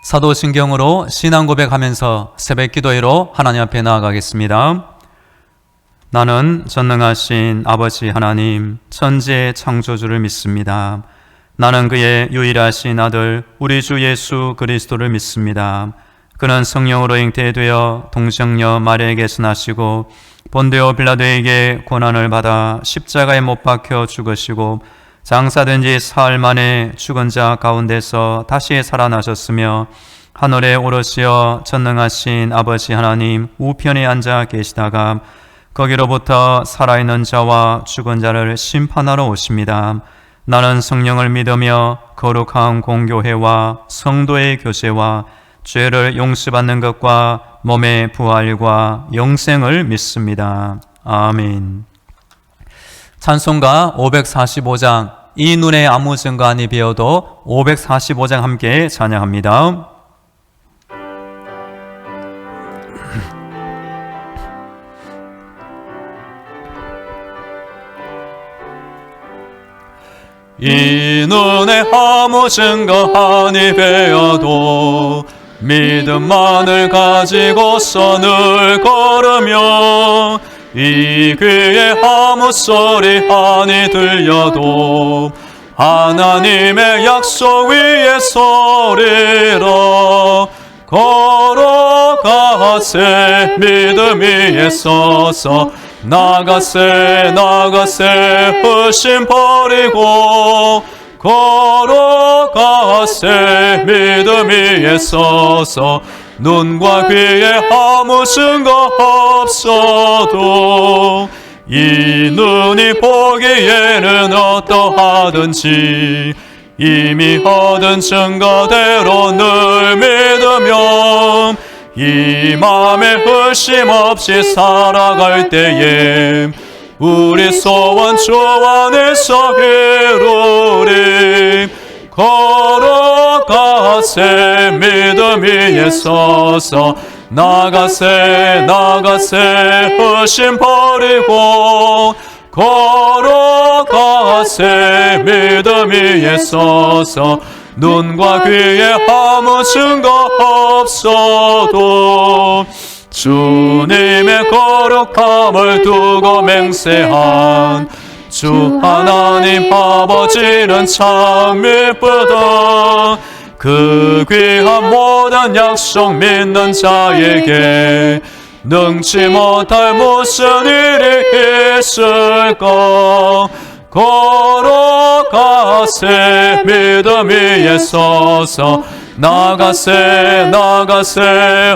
사도신경으로 신앙 고백하면서 새벽 기도회로 하나님 앞에 나아가겠습니다. 나는 전능하신 아버지 하나님, 천지의 창조주를 믿습니다. 나는 그의 유일하신 아들 우리 주 예수 그리스도를 믿습니다. 그는 성령으로 잉태되어 동정녀 마리아에게서 나시고 본디오 빌라도에게 고난을 받아 십자가에 못 박혀 죽으시고 장사된 지 사흘 만에 죽은 자 가운데서 다시 살아나셨으며 하늘에 오르시어 전능하신 아버지 하나님 우편에 앉아 계시다가 거기로부터 살아있는 자와 죽은 자를 심판하러 오십니다. 나는 성령을 믿으며 거룩한 공교회와 성도의 교제와 죄를 용서받는 것과 몸의 부활과 영생을 믿습니다. 아멘. 찬송가 545장 이 눈에 아무 증거 아니 비어도 545장 함께 찬양합니다. 이 눈에 아무 증거 아니 베어도 믿음만을 가지고서 늘 걸으며 이 귀에 아무 소리 아니 들려도 하나님의 약속 위에 서리라 걸어가세 믿음 위에 서서 나가세 의심 버리고 걸어가세 믿음 위에 서서 눈과 귀에 아무 증거 없어도 이 눈이 보기에는 어떠하든지 이미 얻은 증거대로 늘 믿으며 이 맘에 의심 없이 살아갈 때에 우리 소원 주 안에서 이루리 걸어가세 믿음 위에 서서 나가세 의심 버리고 걸어가세 믿음 위에 서서 눈과 귀에 아무 증거 없어도 주님의 거룩함을 두고 맹세한 주 하나님 아버지는 참 미쁘다. 그 귀한 모든 약속 믿는 자에게 능치 못할 무슨 일이 있을까. 걸어가세 믿음 위에 서서 나가세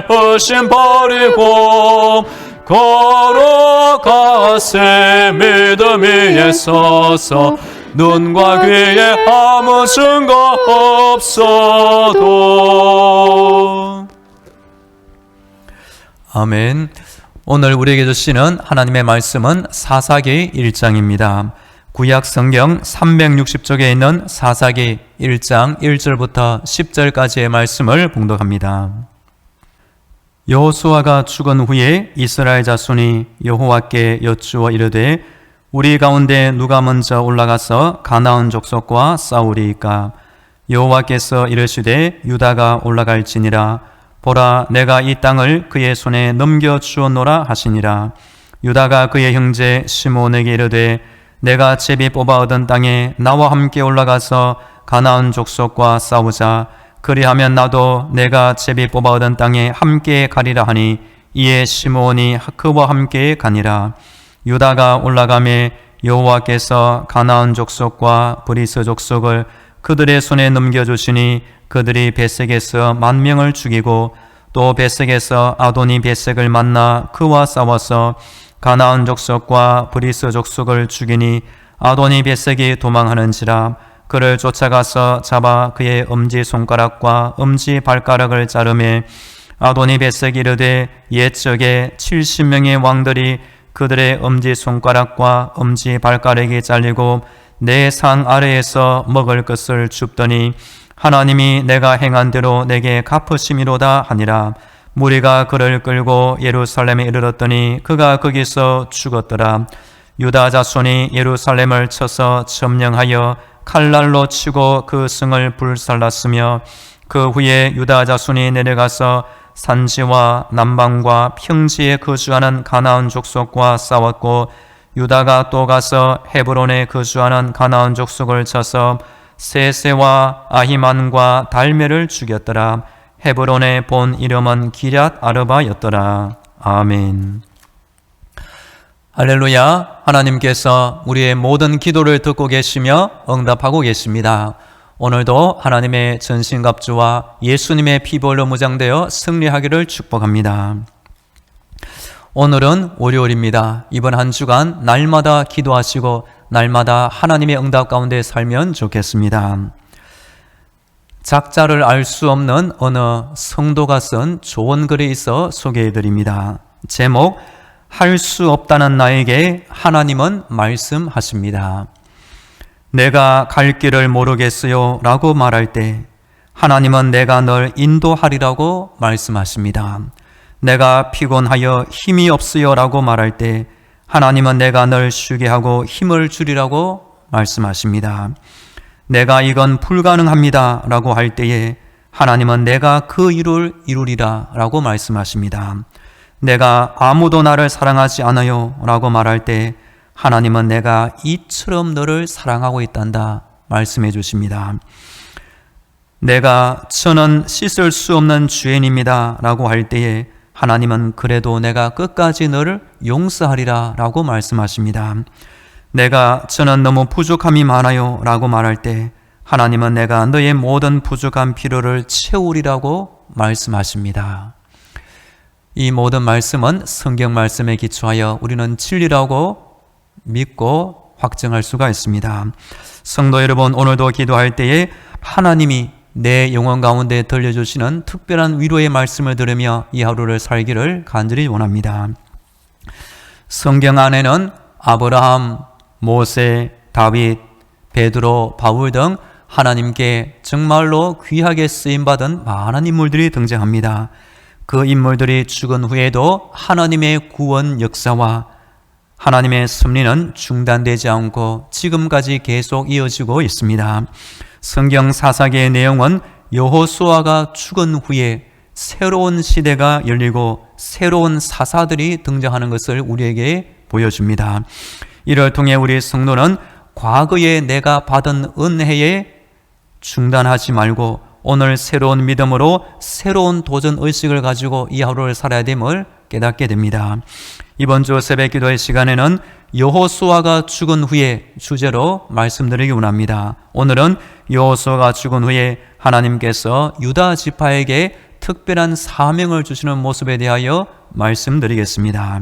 의심 버리고 걸어가세 믿음 위에 서서 눈과 귀에 아무 증거 없어도. 아멘. 오늘 우리에게 주시는 하나님의 말씀은 사사기 1장입니다. 구약 성경 360쪽에 있는 사사기 1장 1절부터 10절까지의 말씀을 봉독합니다. 여호수아가 죽은 후에 이스라엘 자손이 여호와께 여쭈어 이르되 우리 가운데 누가 먼저 올라가서 가나안 족속과 싸우리이까. 여호와께서 이르시되 유다가 올라갈지니라. 보라 내가 이 땅을 그의 손에 넘겨주었노라 하시니라. 유다가 그의 형제 시므온에게 이르되 내가 제비 뽑아 얻은 땅에 나와 함께 올라가서 가나안 족속과 싸우자. 그리하면 나도 내가 제비 뽑아 얻은 땅에 함께 가리라 하니 이에 시므온이 그와 함께 가니라. 유다가 올라가매 여호와께서 가나안 족속과 브리스 족속을 그들의 손에 넘겨주시니 그들이 벳색에서 10,000명을 죽이고 또 벳색에서 아도니 벳색을 만나 그와 싸워서 가나안 족속과 브리스 족속을 죽이니 아도니 벳색이 도망하는지라. 그를 쫓아가서 잡아 그의 엄지손가락과 엄지발가락을 자르매 아도니 벳색이 이르되 옛적에 70명의 왕들이 그들의 엄지손가락과 엄지발가락이 잘리고 내 상 아래에서 먹을 것을 줍더니 하나님이 내가 행한 대로 내게 갚으심이로다 하니라. 무리가 그를 끌고 예루살렘에 이르렀더니 그가 거기서 죽었더라. 유다 자손이 예루살렘을 쳐서 점령하여 칼날로 치고 그 성을 불살랐으며 그 후에 유다 자손이 내려가서 산지와 남방과 평지에 거주하는 가나안 족속과 싸웠고 유다가 또 가서 헤브론에 거주하는 가나안 족속을 쳐서 세세와 아히만과 달메를 죽였더라. 헤브론의 본 이름은 기럇 아르바였더라. 아멘. 할렐루야. 하나님께서 우리의 모든 기도를 듣고 계시며 응답하고 계십니다. 오늘도 하나님의 전신갑주와 예수님의 피볼로 무장되어 승리하기를 축복합니다. 오늘은 월요일입니다. 이번 한 주간 날마다 기도하시고 날마다 하나님의 응답 가운데 살면 좋겠습니다. 작자를 알 수 없는 어느 성도가 쓴 좋은 글이 있어 소개해드립니다. 제목, 할 수 없다는 나에게 하나님은 말씀하십니다. 내가 갈 길을 모르겠어요 라고 말할 때 하나님은 내가 널 인도하리라고 말씀하십니다. 내가 피곤하여 힘이 없어요 라고 말할 때 하나님은 내가 널 쉬게 하고 힘을 주리라고 말씀하십니다. 내가 이건 불가능합니다 라고 할 때에 하나님은 내가 그 일을 이루리라 라고 말씀하십니다. 내가 아무도 나를 사랑하지 않아요 라고 말할 때 하나님은 내가 이처럼 너를 사랑하고 있단다 말씀해 주십니다. 내가 저는 씻을 수 없는 죄인입니다 라고 할 때에 하나님은 그래도 내가 끝까지 너를 용서하리라 라고 말씀하십니다. 내가 저는 너무 부족함이 많아요 라고 말할 때 하나님은 내가 너의 모든 부족한 필요를 채우리라고 말씀하십니다. 이 모든 말씀은 성경 말씀에 기초하여 우리는 진리라고 믿고 확증할 수가 있습니다. 성도 여러분, 오늘도 기도할 때에 하나님이 내 영혼 가운데 들려주시는 특별한 위로의 말씀을 들으며 이 하루를 살기를 간절히 원합니다. 성경 안에는 아브라함, 모세, 다윗, 베드로, 바울 등 하나님께 정말로 귀하게 쓰임받은 많은 인물들이 등장합니다. 그 인물들이 죽은 후에도 하나님의 구원 역사와 하나님의 섭리는 중단되지 않고 지금까지 계속 이어지고 있습니다. 성경 사사기의 내용은 여호수아가 죽은 후에 새로운 시대가 열리고 새로운 사사들이 등장하는 것을 우리에게 보여줍니다. 이를 통해 우리 성도는 과거에 내가 받은 은혜에 중단하지 말고 오늘 새로운 믿음으로 새로운 도전 의식을 가지고 이 하루를 살아야 됨을 깨닫게 됩니다. 이번 주 새벽 기도의 시간에는 여호수아가 죽은 후에 주제로 말씀드리기 원합니다. 오늘은 여호수아가 죽은 후에 하나님께서 유다 지파에게 특별한 사명을 주시는 모습에 대하여 말씀드리겠습니다.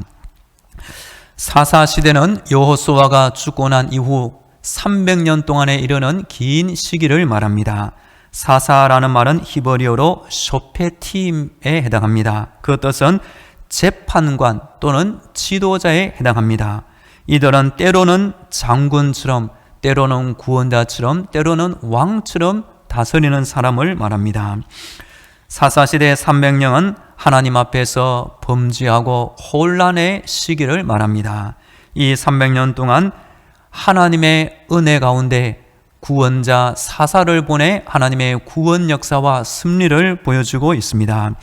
사사 시대는 여호수아가 죽고 난 이후 300년 동안에 이르는 긴 시기를 말합니다. 사사라는 말은 히브리어로 쇼페팀에 해당합니다. 그 뜻은 재판관 또는 지도자에 해당합니다. 이들은 때로는 장군처럼, 때로는 구원자처럼, 때로는 왕처럼 다스리는 사람을 말합니다. 사사시대 300년은 하나님 앞에서 범죄하고 혼란의 시기를 말합니다. 이 300년 동안 하나님의 은혜 가운데 구원자 사사를 보내 하나님의 구원 역사와 승리를 보여주고 있습니다.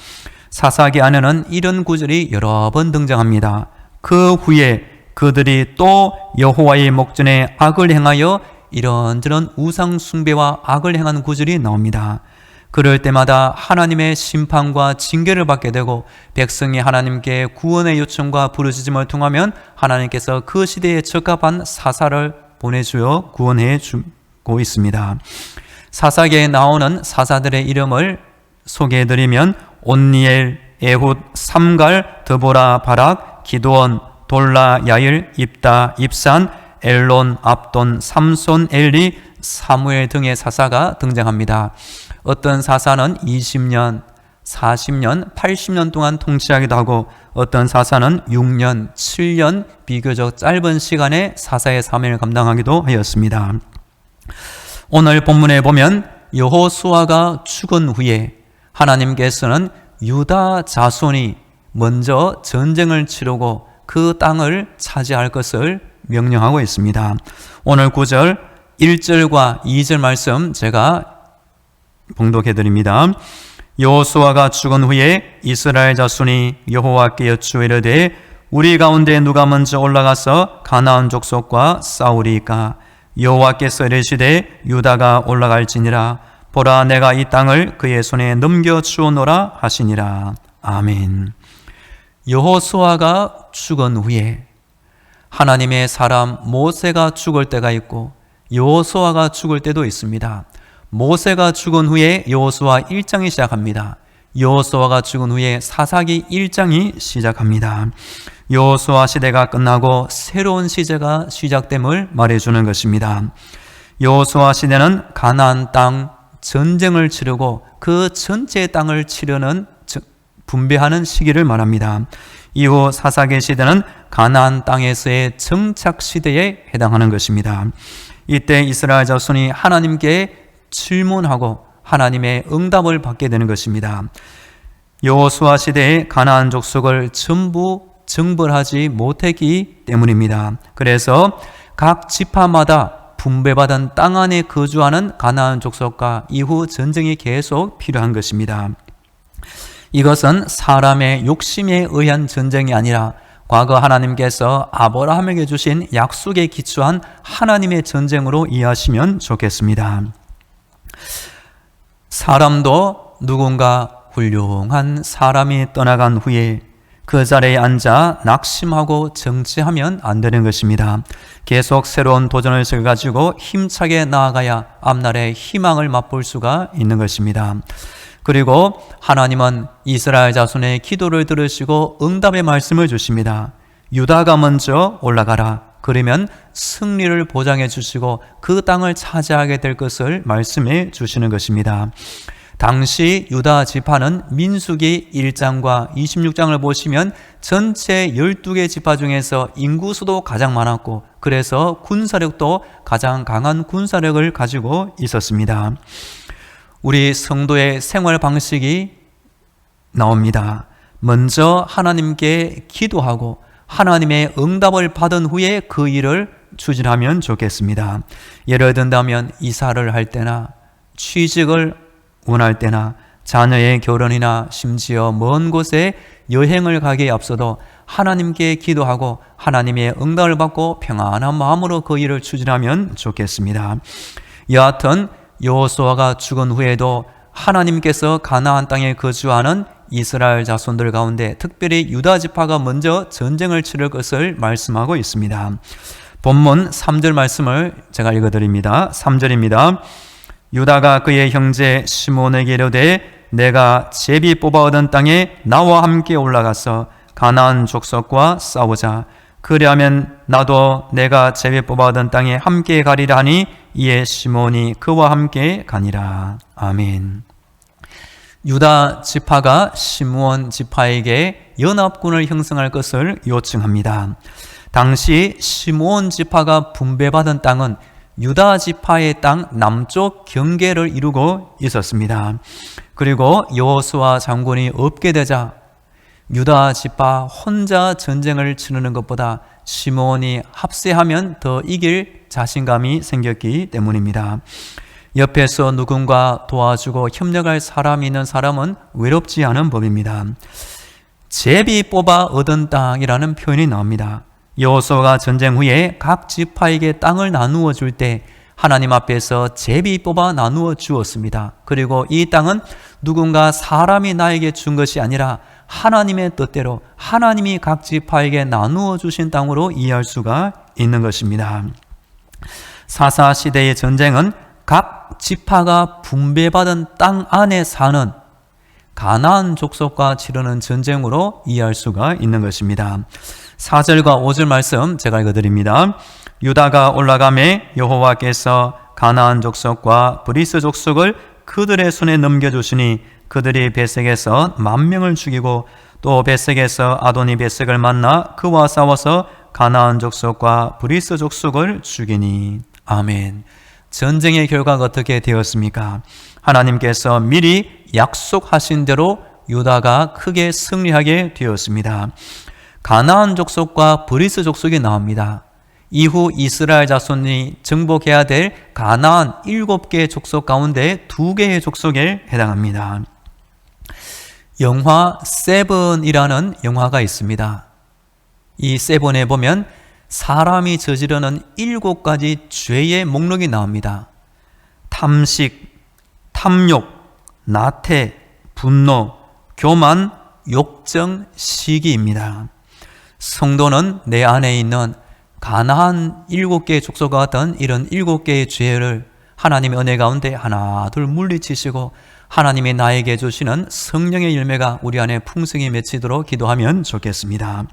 사사기 안에는 이런 구절이 여러 번 등장합니다. 그 후에 그들이 또 여호와의 목전에 악을 행하여 이런저런 우상 숭배와 악을 행한 구절이 나옵니다. 그럴 때마다 하나님의 심판과 징계를 받게 되고 백성이 하나님께 구원의 요청과 부르짖음을 통하면 하나님께서 그 시대에 적합한 사사를 보내주어 구원해 주고 있습니다. 사사기에 나오는 사사들의 이름을 소개해드리면 온니엘, 에훗, 삼갈, 드보라, 바락, 기드온, 돌라, 야일, 입다, 입산, 엘론, 압돈, 삼손, 엘리, 사무엘 등의 사사가 등장합니다. 어떤 사사는 20년, 40년, 80년 동안 통치하기도 하고 어떤 사사는 6년, 7년 비교적 짧은 시간에 사사의 사명을 감당하기도 하였습니다. 오늘 본문에 보면 여호수아가 죽은 후에 하나님께서는 유다 자손이 먼저 전쟁을 치르고 그 땅을 차지할 것을 명령하고 있습니다. 오늘 9절 1절과 2절 말씀 제가 봉독해 드립니다. 여호수아가 죽은 후에 이스라엘 자손이 여호와께 여쭈어 이르되 우리 가운데 누가 먼저 올라가서 가나안 족속과 싸우리이까? 여호와께서 이르시되 유다가 올라갈지니라. 보라, 내가 이 땅을 그의 손에 넘겨 주오노라 하시니라. 아멘. 여호수아가 죽은 후에 하나님의 사람 모세가 죽을 때가 있고 여호수아가 죽을 때도 있습니다. 모세가 죽은 후에 여호수아 1장이 시작합니다. 여호수아가 죽은 후에 사사기 1장이 시작합니다. 여호수아 시대가 끝나고 새로운 시대가 시작됨을 말해주는 것입니다. 여호수아 시대는 가나안 땅 전쟁을 치르고 그 전체 땅을 치르는 분배하는 시기를 말합니다. 이후 사사기 시대는 가나안 땅에서의 정착 시대에 해당하는 것입니다. 이때 이스라엘 자손이 하나님께 질문하고 하나님의 응답을 받게 되는 것입니다. 여호수아 시대에 가나안 족속을 전부 정벌하지 못했기 때문입니다. 그래서 각 지파마다 분배받은 땅 안에 거주하는 가나안 족속과 이후 전쟁이 계속 필요한 것입니다. 이것은 사람의 욕심에 의한 전쟁이 아니라 과거 하나님께서 아브라함에게 주신 약속에 기초한 하나님의 전쟁으로 이해하시면 좋겠습니다. 사람도 누군가 훌륭한 사람이 떠나간 후에 그 자리에 앉아 낙심하고 정치하면 안 되는 것입니다. 계속 새로운 도전을 가지고 힘차게 나아가야 앞날의 희망을 맛볼 수가 있는 것입니다. 그리고 하나님은 이스라엘 자손의 기도를 들으시고 응답의 말씀을 주십니다. 유다가 먼저 올라가라. 그러면 승리를 보장해 주시고 그 땅을 차지하게 될 것을 말씀해 주시는 것입니다. 당시 유다 지파는 민수기 1장과 26장을 보시면 전체 12개 지파 중에서 인구수도 가장 많았고 그래서 군사력도 가장 강한 군사력을 가지고 있었습니다. 우리 성도의 생활 방식이 나옵니다. 먼저 하나님께 기도하고 하나님의 응답을 받은 후에 그 일을 추진하면 좋겠습니다. 예를 든다면 이사를 할 때나 취직을 원할 때나 자녀의 결혼이나 심지어 먼 곳에 여행을 가기에 앞서도 하나님께 기도하고 하나님의 응답을 받고 평안한 마음으로 그 일을 추진하면 좋겠습니다. 여하튼 여호수아가 죽은 후에도 하나님께서 가나안 땅에 거주하는 이스라엘 자손들 가운데 특별히 유다 지파가 먼저 전쟁을 치를 것을 말씀하고 있습니다. 본문 3절 말씀을 제가 읽어드립니다. 3절입니다. 유다가 그의 형제 시몬에게 이르되 내가 제비 뽑아 얻은 땅에 나와 함께 올라가서 가나안 족속과 싸우자. 그리하면 나도 내가 제비 뽑아 얻은 땅에 함께 가리라 하니 이에 시몬이 그와 함께 가니라. 아멘. 유다 지파가 시므온 지파에게 연합군을 형성할 것을 요청합니다. 당시 시므온 지파가 분배받은 땅은 유다 지파의 땅 남쪽 경계를 이루고 있었습니다. 그리고 여호수아 장군이 없게 되자 유다 지파 혼자 전쟁을 치르는 것보다 시므온이 합세하면 더 이길 자신감이 생겼기 때문입니다. 옆에서 누군가 도와주고 협력할 사람이 있는 사람은 외롭지 않은 법입니다. 제비 뽑아 얻은 땅이라는 표현이 나옵니다. 여호수아가 전쟁 후에 각 지파에게 땅을 나누어 줄 때 하나님 앞에서 제비 뽑아 나누어 주었습니다. 그리고 이 땅은 누군가 사람이 나에게 준 것이 아니라 하나님의 뜻대로 하나님이 각 지파에게 나누어 주신 땅으로 이해할 수가 있는 것입니다. 사사 시대의 전쟁은 각 지파가 분배받은 땅 안에 사는 가나안 족속과 치르는 전쟁으로 이해할 수가 있는 것입니다. 4절과 5절 말씀 제가 읽어드립니다. 유다가 올라가매 여호와께서 가나안 족속과 브리스 족속을 그들의 손에 넘겨주시니 그들이 베색에서 10,000명을 죽이고 또 베색에서 아도니 베색을 만나 그와 싸워서 가나안 족속과 브리스 족속을 죽이니. 아멘. 전쟁의 결과가 어떻게 되었습니까? 하나님께서 미리 약속하신 대로 유다가 크게 승리하게 되었습니다. 가나안 족속과 브리스 족속이 나옵니다. 이후 이스라엘 자손이 정복해야 될 가나안 7개의 족속 가운데 2개의 족속에 해당합니다. 영화 세븐이라는 영화가 있습니다. 이 세븐에 보면 사람이 저지르는 7가지 죄의 목록이 나옵니다. 탐식, 탐욕, 나태, 분노, 교만, 욕정, 시기입니다. 성도는 내 안에 있는 가나안 7개의 족속과 같은 이런 7개의 죄를 하나님의 은혜 가운데 하나 둘 물리치시고 하나님이 나에게 주시는 성령의 열매가 우리 안에 풍성히 맺히도록 기도하면 좋겠습니다.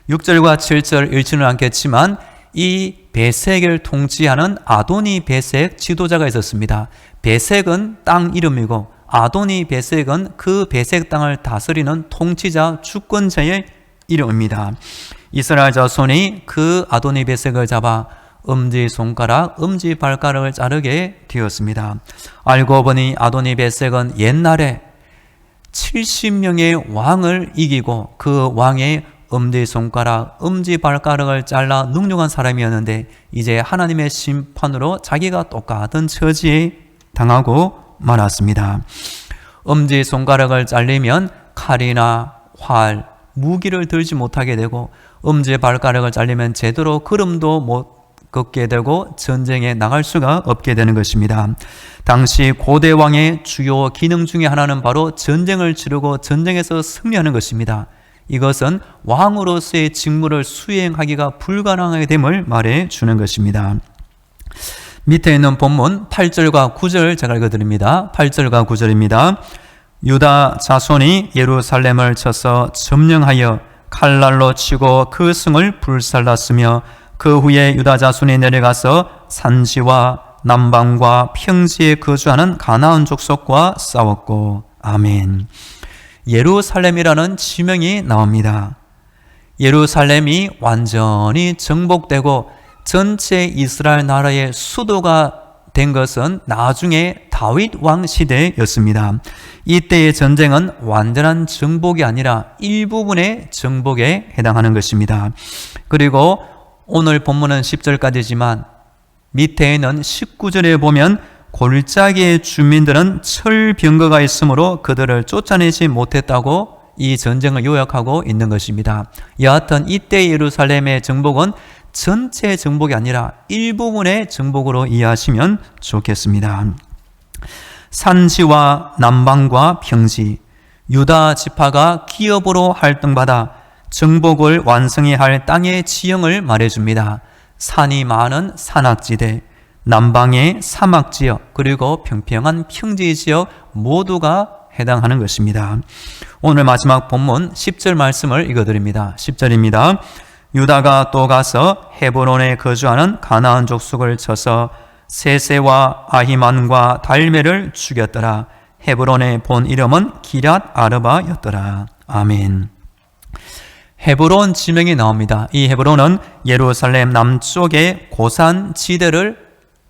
6절과 7절 읽지는 않겠지만 이 베색을 통치하는 아도니 베색 지도자가 있었습니다. 베색은 땅 이름이고 아도니 베색은 그 베색 땅을 다스리는 통치자 주권자의 이름입니다. 이스라엘 자손이 그 아도니 베색을 잡아 엄지손가락, 엄지발가락을 자르게 되었습니다. 알고 보니 아도니 베색은 옛날에 70명의 왕을 이기고 그 왕의 엄지손가락, 엄지발가락을 잘라 능력한 사람이었는데 이제 하나님의 심판으로 자기가 똑같은 처지에 당하고 말았습니다. 엄지손가락을 잘리면 칼이나 활, 무기를 들지 못하게 되고 엄지발가락을 잘리면 제대로 걸음도 못 걷게 되고 전쟁에 나갈 수가 없게 되는 것입니다. 당시 고대 왕의 주요 기능 중에 하나는 바로 전쟁을 치르고 전쟁에서 승리하는 것입니다. 이것은 왕으로서의 직무를 수행하기가 불가능하게 됨을 말해 주는 것입니다. 밑에 있는 본문 8절과 9절 제가 읽어드립니다. 8절과 9절입니다. 유다 자손이 예루살렘을 쳐서 점령하여 칼날로 치고 그 성을 불살랐으며 그 후에 유다 자손이 내려가서 산지와 남방과 평지에 거주하는 가나안 족속과 싸웠고. 아멘. 예루살렘이라는 지명이 나옵니다. 예루살렘이 완전히 정복되고 전체 이스라엘 나라의 수도가 된 것은 나중에 다윗 왕 시대였습니다. 이때의 전쟁은 완전한 정복이 아니라 일부분의 정복에 해당하는 것입니다. 그리고 오늘 본문은 10절까지지만 밑에는 19절에 보면 골짜기의 주민들은 철병거가 있으므로 그들을 쫓아내지 못했다고 이 전쟁을 요약하고 있는 것입니다. 여하튼 이때 예루살렘의 정복은 전체 정복이 아니라 일부분의 정복으로 이해하시면 좋겠습니다. 산지와 남방과 평지, 유다 지파가 기업으로 활동받아 정복을 완성해야 할 땅의 지형을 말해줍니다. 산이 많은 산악지대, 남방의 사막지역, 그리고 평평한 평지지역 모두가 해당하는 것입니다. 오늘 마지막 본문 10절 말씀을 읽어드립니다. 10절입니다. 유다가 또 가서 헤브론에 거주하는 가나안 족속을 쳐서 세세와 아히만과 달메를 죽였더라. 헤브론의 본 이름은 기럇 아르바였더라. 아멘. 헤브론 지명이 나옵니다. 이 헤브론은 예루살렘 남쪽의 고산 지대를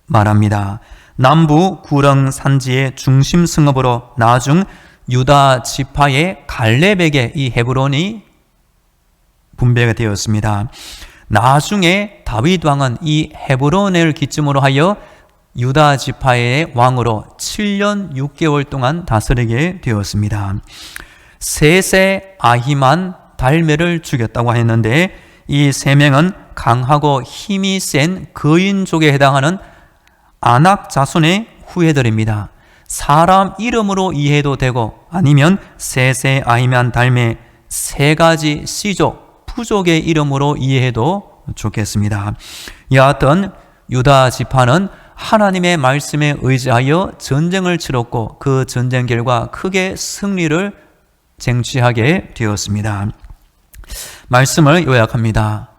말합니다. 남부 구릉 산지의 중심 성읍으로 나중 유다 지파의 갈렙에게 이 헤브론이 분배가 되었습니다. 나중에 다윗 왕은 이 헤브론을 기점으로 하여 유다 지파의 왕으로 7년 6개월 동안 다스리게 되었습니다. 셋의 아히만, 달메를 죽였다고 했는데 이 세 명은 강하고 힘이 센 거인족에 해당하는 아낙 자손의 후예들입니다. 사람 이름으로 이해도 되고 아니면 셋의 아히만, 달메 세 가지 씨족, 부족의 이름으로 이해해도 좋겠습니다. 여하튼 유다 지파는 하나님의 말씀에 의지하여 전쟁을 치렀고 그 전쟁 결과 크게 승리를 쟁취하게 되었습니다. 말씀을 요약합니다.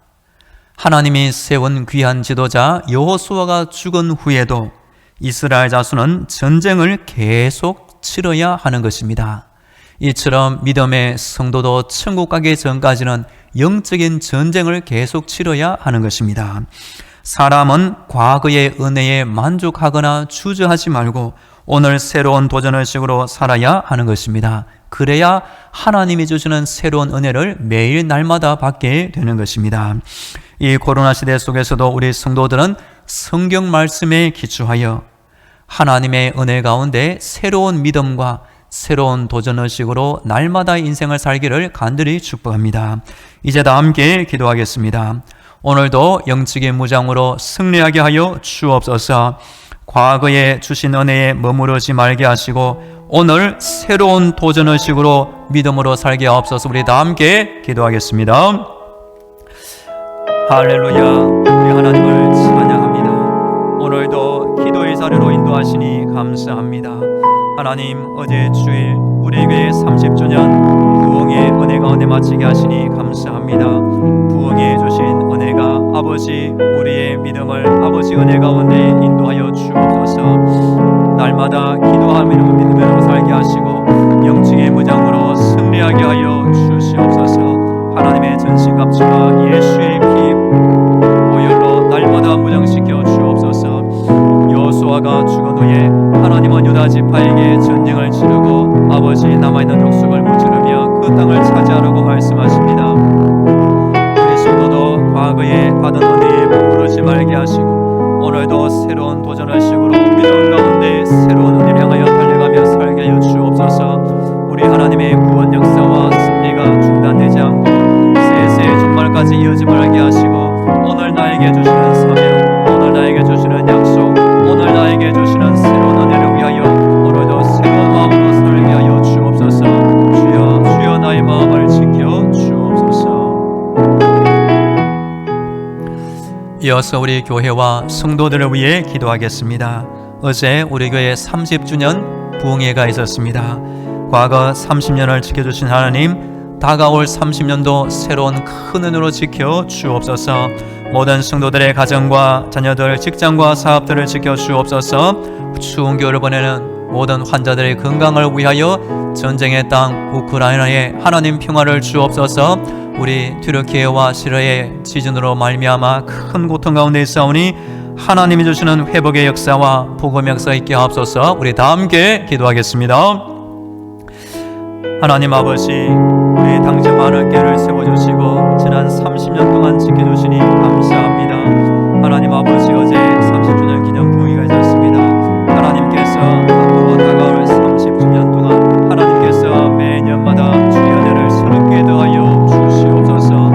하나님이 세운 귀한 지도자 여호수아가 죽은 후에도 이스라엘 자손은 전쟁을 계속 치러야 하는 것입니다. 이처럼 믿음의 성도도 천국 가기 전까지는 영적인 전쟁을 계속 치러야 하는 것입니다. 사람은 과거의 은혜에 만족하거나 주저하지 말고 오늘 새로운 도전의식으로 살아야 하는 것입니다. 그래야 하나님이 주시는 새로운 은혜를 매일 날마다 받게 되는 것입니다. 이 코로나 시대 속에서도 우리 성도들은 성경 말씀에 기초하여 하나님의 은혜 가운데 새로운 믿음과 새로운 도전의식으로 날마다 인생을 살기를 간절히 축복합니다. 이제 다 함께 기도하겠습니다. 오늘도 영적인 무장으로 승리하게 하여 주옵소서. 과거에 주신 은혜에 머무르지 말게 하시고 오늘 새로운 도전의식으로 믿음으로 살게 하옵소서. 우리 다 함께 기도하겠습니다. 할렐루야. 우리 하나님을 찬양합니다. 오늘도 기도의 자리로 인도하시니 감사합니다. 하나님, 어제 주일 우리 교회 30주년 부흥의 은혜 가운데 마치게 하시니 감사합니다. 부흥해 주신 은혜가 아버지 우리의 믿음을 아버지 은혜 가운데 인도하여 주옵소서. 날마다 기도하며 믿음으로 살게 하시고 영적인 무장으로 승리하게 하여 주시옵소서. 하나님의 전신갑주와 예수의 피 보혈로 날마다 무장시켜 주옵소서. 여호수아가 죽은 후에 하나님은 유다 지파에게 전쟁을 치르고 아버지 남아있는 족속을 무찌르며 그 땅을 차지하라고 말씀하십니다. 우리 성도도 과거에 받은 은혜에 머무르지 말게 하시고 오늘도 새로운 도전의식으로 믿음 가운데 새로운 은혜를 향하여 달려가며 살게 하여 주옵소서. 우리 하나님의 구원 역사와 승리가 중단되지 않고 세세 종말까지 이어지 말게 하시고 오늘 나에게 주시는 사명, 오늘 나에게 주시는 약속, 오늘 나에게 주시는 새로운 은혜를 위하여 오늘도 새로운 마음으로 살게 하여 주옵소서. 주여, 주여 나의 마음을 지켜 주옵소서. 이어서 우리 교회와 성도들을 위해 기도하겠습니다. 어제 우리 교회 30주년 부흥회가 있었습니다. 과거 30년을 지켜주신 하나님, 다가올 30년도 새로운 큰 은혜로 지켜 주옵소서. 모든 성도들의 가정과 자녀들, 직장과 사업들을 지켜 주옵소서. 추운 겨울을 보내는 모든 환자들의 건강을 위하여 전쟁의 땅 우크라이나에 하나님 평화를 주옵소서. 우리 튀르키예와 시리아의 지진으로 말미암아 큰 고통 가운데 있사오니 하나님이 주시는 회복의 역사와 복음의 역사 있게 하옵소서. 우리 다 함께 기도하겠습니다. 하나님 아버지, 우리 당신 많은 깨를 세워주시고 지난 30년 동안 지켜주시니 감사합니다. 하나님 아버지, 어제 30주년 기념 부흥회가 있었습니다. 하나님께서 앞으로 다가올 30주년 동안 하나님께서 매년마다 주의 은혜를 새롭게 더하여 주시옵소서.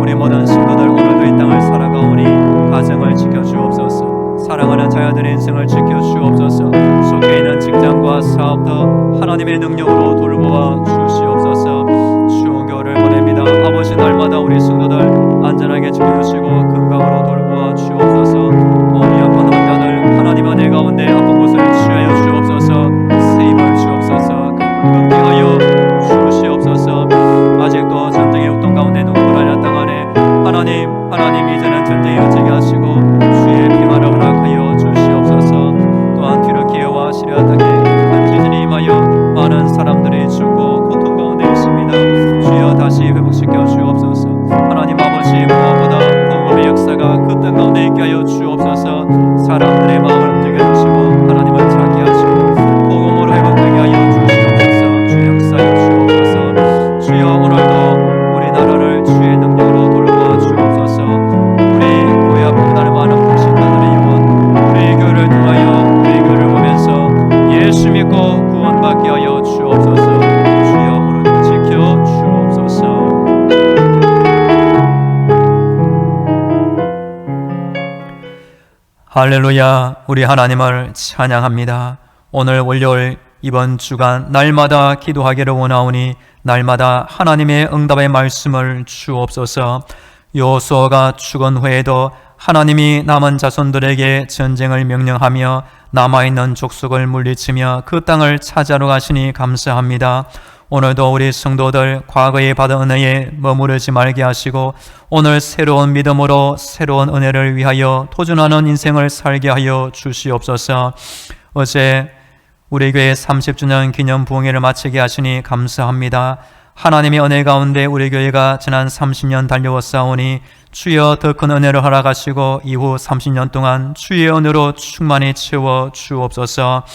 우리 모든 성도들 오늘도 이 땅을 살아가오니 가정을 지켜주옵소서. 사랑하는 자녀들의 인생을 지켜주옵소서. 속해 있는 직장과 사업도 하나님의 능력으로 돌보아 주시옵소서. 추운 겨울을 보냅니다. 아버지, 날마다 우리 성도들 안전하게 지켜주시고 건강으로 돌보아 주옵소서. 몸이 아픈 환자들 하나님의 은혜 가운데 아픈 곳을 치유하여 주옵소서. 세임을 주옵소서. 긍휼히 하여 주시옵소서. 아직도 전쟁의 고통 가운데 우크라이나 땅 안에 하나님 이제는 전쟁이 그치게 하시고 주의 평화를 허락하여 주시옵소서. 또한 튀르키예와 시리아 땅에 큰 지진이 임하여 많은 사람들이 죽고 고통 가운데 있습니다. 주여 다시 회복시켜 주옵소서. 하나님 아버지, 무엇보다 복음의 역사가 그 땅 가운데 있게 하여 주옵소서. 사람들의 마음을 움직여 주시고 하나님을 찾게 하시고 복음으로 회복되게 하여 주시옵소서. 주의 역사여 주옵소서. 주여, 오늘도 우리 나라를 주의 능력으로 돌보아 주옵소서. 우리 교회 앞에 나를 많은 불신자들의 영혼, 우리 교회를 통하여 우리 교회를 보면서 예수 믿고 구원받게 하여 주옵소서. 주여, 오늘도 지켜 주옵소서. 할렐루야. 우리 하나님을 찬양합니다. 오늘 월요일 이번 주간 날마다 기도하기를 원하오니 날마다 하나님의 응답의 말씀을 주옵소서. 여호수아가 죽은 후에도 하나님이 남은 자손들에게 전쟁을 명령하며 남아있는 족속을 물리치며 그 땅을 차지하러 가시니 감사합니다. 오늘도 우리 성도들 과거에 받은 은혜에 머무르지 말게 하시고 오늘 새로운 믿음으로 새로운 은혜를 위하여 도전하는 인생을 살게 하여 주시옵소서. 어제 우리 교회 30주년 기념 부흥회를 마치게 하시니 감사합니다. 하나님의 은혜 가운데 우리 교회가 지난 30년 달려왔사오니 주여 더 큰 은혜를 허락하시고 이후 30년 동안 주의 은혜로 충만히 채워 주옵소서.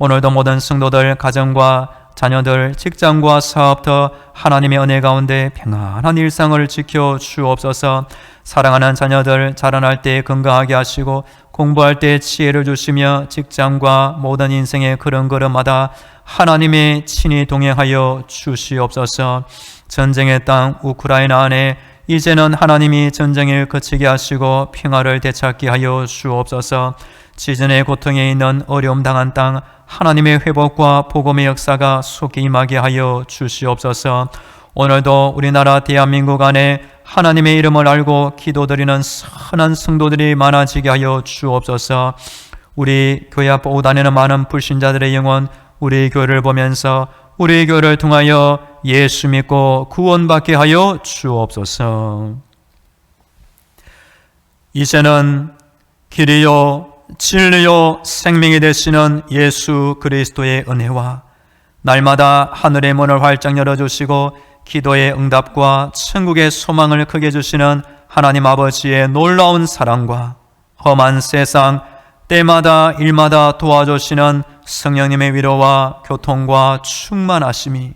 오늘도 모든 성도들 가정과 자녀들, 직장과 사업터 하나님의 은혜 가운데 평안한 일상을 지켜 주옵소서. 사랑하는 자녀들 자라날 때 건강하게 하시고 공부할 때 지혜를 주시며 직장과 모든 인생의 걸음걸음마다 하나님의 친히 동행하여 주시옵소서. 전쟁의 땅 우크라이나 안에 이제는 하나님이 전쟁을 그치게 하시고 평화를 되찾게 하여 주옵소서. 지진의 고통에 있는 어려움 당한 땅 하나님의 회복과 복음의 역사가 속히 임하게 하여 주시옵소서. 오늘도 우리나라 대한민국 안에 하나님의 이름을 알고 기도드리는 선한 성도들이 많아지게 하여 주옵소서. 우리 교회 앞 오고 다니는 많은 불신자들의 영혼 우리 교회를 보면서 우리 교회를 통하여 예수 믿고 구원받게 하여 주옵소서. 이제는 길이요 진리요 생명이 되시는 예수 그리스도의 은혜와 날마다 하늘의 문을 활짝 열어주시고 기도의 응답과 천국의 소망을 크게 주시는 하나님 아버지의 놀라운 사랑과 험한 세상 때마다 일마다 도와주시는 성령님의 위로와 교통과 충만하심이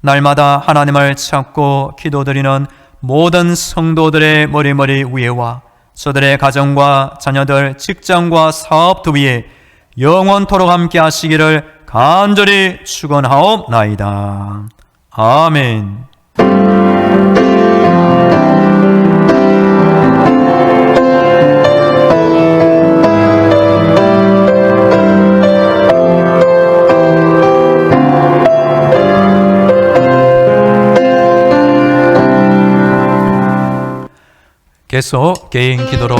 날마다 하나님을 찾고 기도드리는 모든 성도들의 머리머리 위에와 저들의 가정과 자녀들, 직장과 사업도 위에 영원토록 함께 하시기를 간절히 축원하옵나이다. 아멘. 계속 개인 기도로